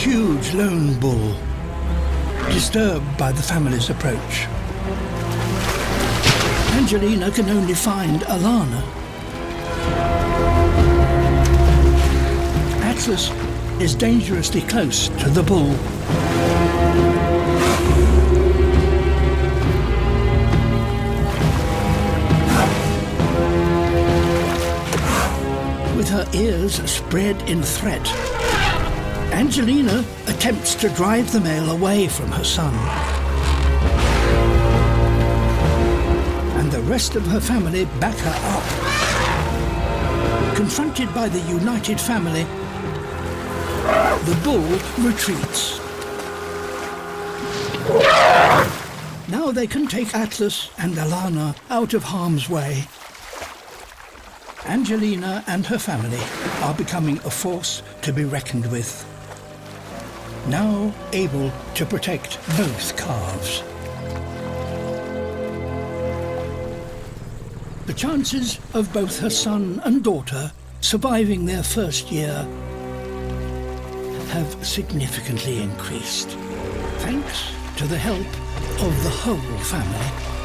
huge lone bull, disturbed by the family's approach. Angelina can only find Alana. Atlas is dangerously close to the bull. With her ears spread in threat, Angelina attempts to drive the male away from her son. And the rest of her family back her up. Confronted by the united family, the bull retreats. Now they can take Atlas and Alana out of harm's way. Angelina and her family are becoming a force to be reckoned with, now able to protect both calves. The chances of both her son and daughter surviving their first year have significantly increased, thanks to the help of the whole family.